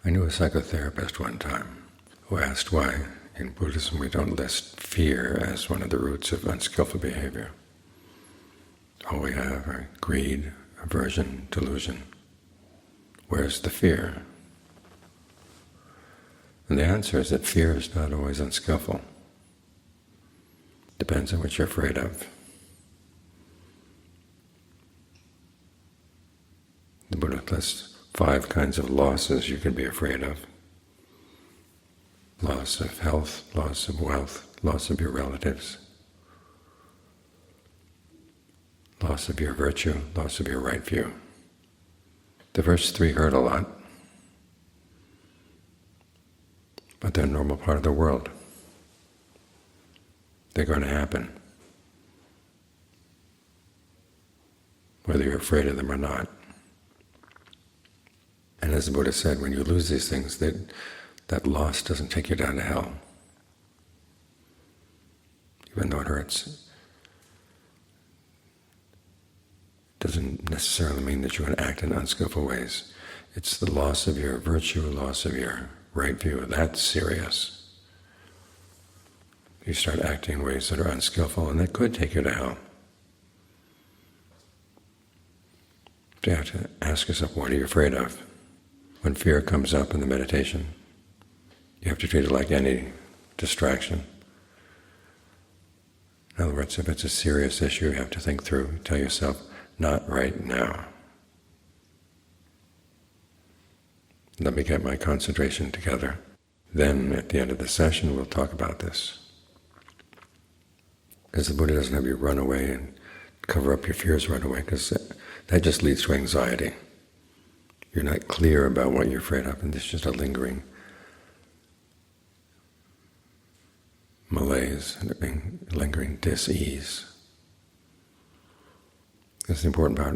I knew a psychotherapist one time who asked why in Buddhism we don't list fear as one of the roots of unskillful behavior. All we have are greed, aversion, delusion. Where's the fear? And the answer is that fear is not always unskillful. Depends on what you're afraid of. The Buddha lists 5 kinds of losses you can be afraid of. Loss of health, loss of wealth, loss of your relatives, loss of your virtue, loss of your right view. The first 3 hurt a lot, but they're a normal part of the world. They're going to happen, whether you're afraid of them or not. And as the Buddha said, when you lose these things, that loss doesn't take you down to hell, even though it hurts. Doesn't necessarily mean that you're going to act in unskillful ways. It's the loss of your virtue, loss of your right view. That's serious. You start acting in ways that are unskillful, and that could take you to hell. So you have to ask yourself, what are you afraid of? When fear comes up in the meditation, you have to treat it like any distraction. In other words, if it's a serious issue, you have to think through, tell yourself, not right now. Let me get my concentration together. Then at the end of the session we'll talk about this. Because the Buddha doesn't have you run away and cover up your fears right away, because that just leads to anxiety. You're not clear about what you're afraid of, and there's just a lingering malaise, and a lingering dis-ease. That's the important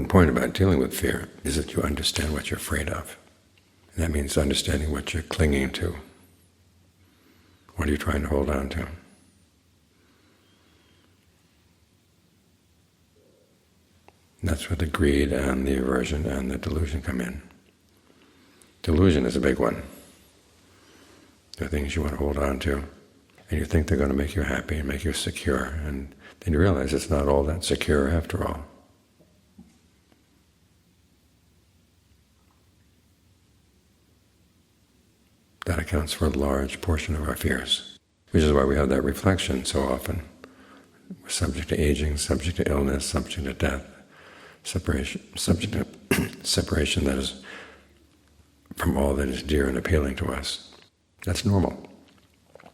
point about dealing with fear, is that you understand what you're afraid of. And that means understanding what you're clinging to. What are you trying to hold on to? And that's where the greed and the aversion and the delusion come in. Delusion is a big one. There are things you want to hold on to, and you think they're going to make you happy and make you secure, and then you realize it's not all that secure after all. That accounts for a large portion of our fears, which is why we have that reflection so often. We're subject to aging, subject to illness, subject to death, separation, subject to separation that is from all that is dear and appealing to us. That's normal.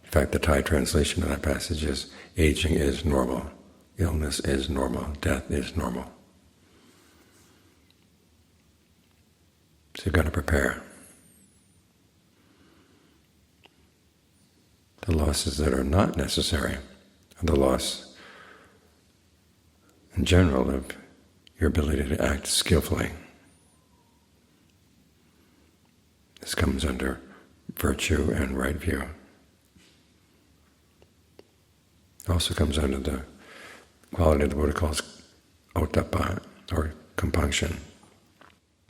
In fact, the Thai translation of that passage is, aging is normal, illness is normal, death is normal. So you've got to prepare. The losses that are not necessary are the loss in general of your ability to act skillfully. This comes under virtue and right view. It also comes under the quality the Buddha calls ottappa, or compunction,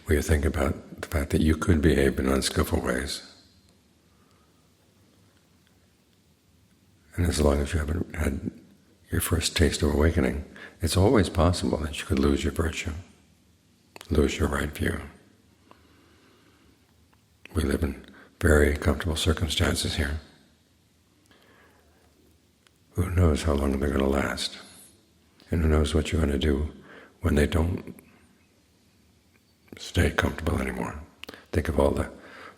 where you think about the fact that you could behave in unskillful ways. And as long as you haven't had your first taste of awakening, it's always possible that you could lose your virtue, lose your right view. We live in very comfortable circumstances here. Who knows how long they're going to last? And who knows what you're going to do when they don't stay comfortable anymore? Think of all the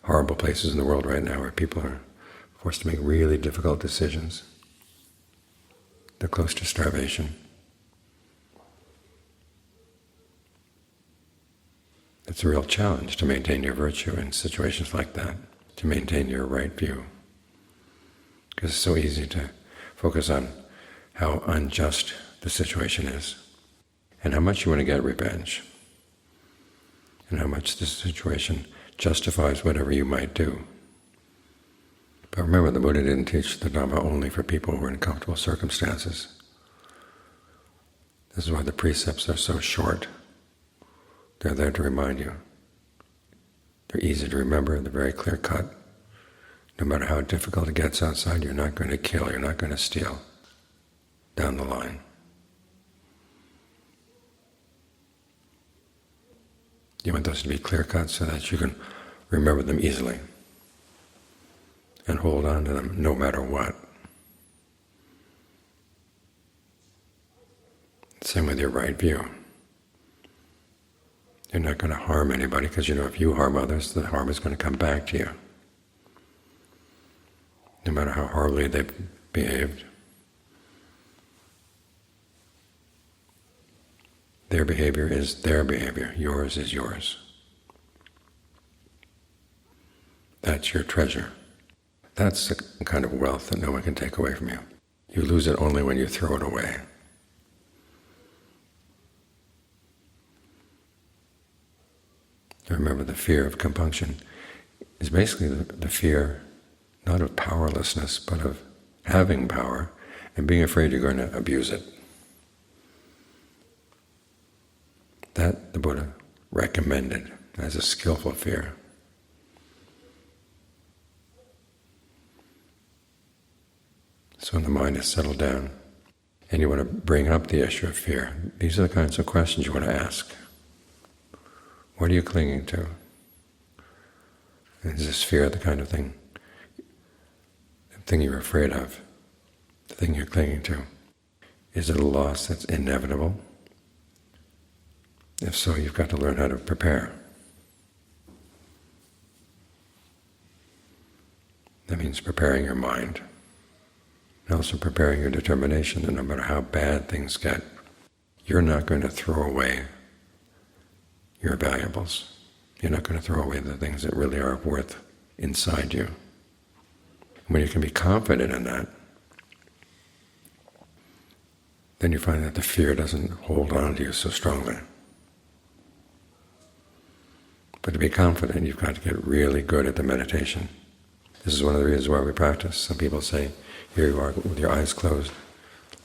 horrible places in the world right now where people are forced to make really difficult decisions. They're close to starvation. It's a real challenge to maintain your virtue in situations like that, to maintain your right view. Because it's so easy to focus on how unjust the situation is, and how much you want to get revenge, and how much this situation justifies whatever you might do. But remember, the Buddha didn't teach the Dhamma only for people who are in comfortable circumstances. This is why the precepts are so short. They're there to remind you. They're easy to remember, they're very clear-cut. No matter how difficult it gets outside, you're not going to kill, you're not going to steal down the line. You want those to be clear-cut so that you can remember them easily and hold on to them no matter what. Same with your right view. You're not going to harm anybody because you know if you harm others, the harm is going to come back to you. No matter how horribly they've behaved. Their behavior is their behavior. Yours is yours. That's your treasure. That's the kind of wealth that no one can take away from you. You lose it only when you throw it away. Remember, the fear of compunction is basically the fear not of powerlessness, but of having power and being afraid you're going to abuse it. That the Buddha recommended as a skillful fear. So when the mind is settled down and you want to bring up the issue of fear, these are the kinds of questions you want to ask. What are you clinging to? Is this fear the kind of thing, the thing you're afraid of, the thing you're clinging to? Is it a loss that's inevitable? If so, you've got to learn how to prepare. That means preparing your mind, and also preparing your determination that no matter how bad things get, you're not going to throw away your valuables. You're not going to throw away the things that really are of worth inside you. When you can be confident in that, then you find that the fear doesn't hold on to you so strongly. But to be confident, you've got to get really good at the meditation. This is one of the reasons why we practice. Some people say, here you are with your eyes closed,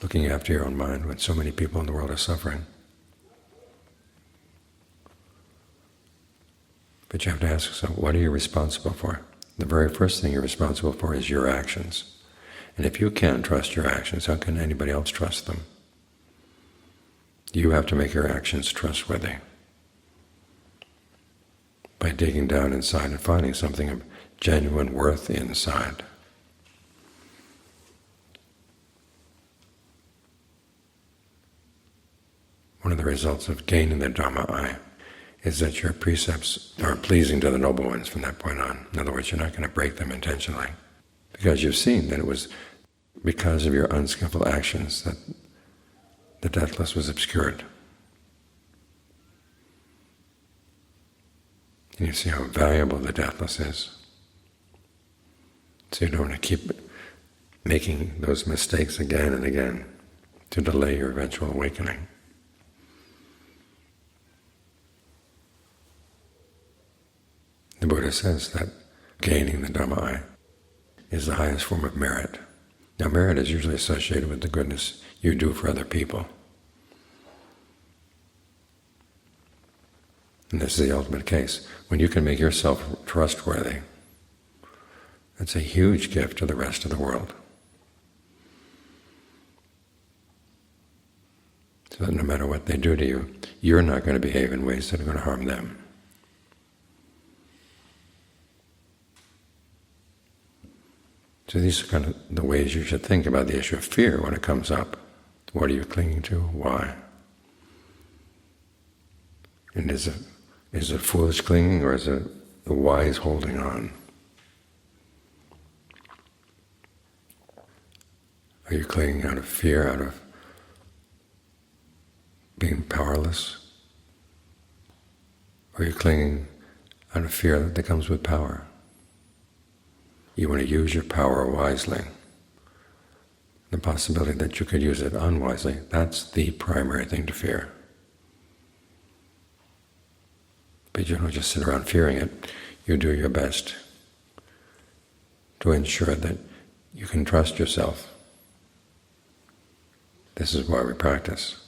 looking after your own mind when so many people in the world are suffering. But you have to ask yourself, what are you responsible for? The very first thing you're responsible for is your actions. And if you can't trust your actions, how can anybody else trust them? You have to make your actions trustworthy by digging down inside and finding something of genuine worth inside. One of the results of gaining the Dhamma is that your precepts are pleasing to the noble ones from that point on. In other words, you're not going to break them intentionally, because you've seen that it was because of your unskillful actions that the deathless was obscured. And you see how valuable the deathless is. So you don't want to keep making those mistakes again and again to delay your eventual awakening. The Buddha says that gaining the Dhamma is the highest form of merit. Now, merit is usually associated with the goodness you do for other people. And this is the ultimate case. When you can make yourself trustworthy, that's a huge gift to the rest of the world. So that no matter what they do to you, you're not going to behave in ways that are going to harm them. So these are kind of the ways you should think about the issue of fear when it comes up. What are you clinging to? Why? And is it foolish clinging, or is it the wise holding on? Are you clinging out of fear, out of being powerless? Or are you clinging out of fear that comes with power? You want to use your power wisely. The possibility that you could use it unwisely, that's the primary thing to fear. But you don't just sit around fearing it. You do your best to ensure that you can trust yourself. This is why we practice.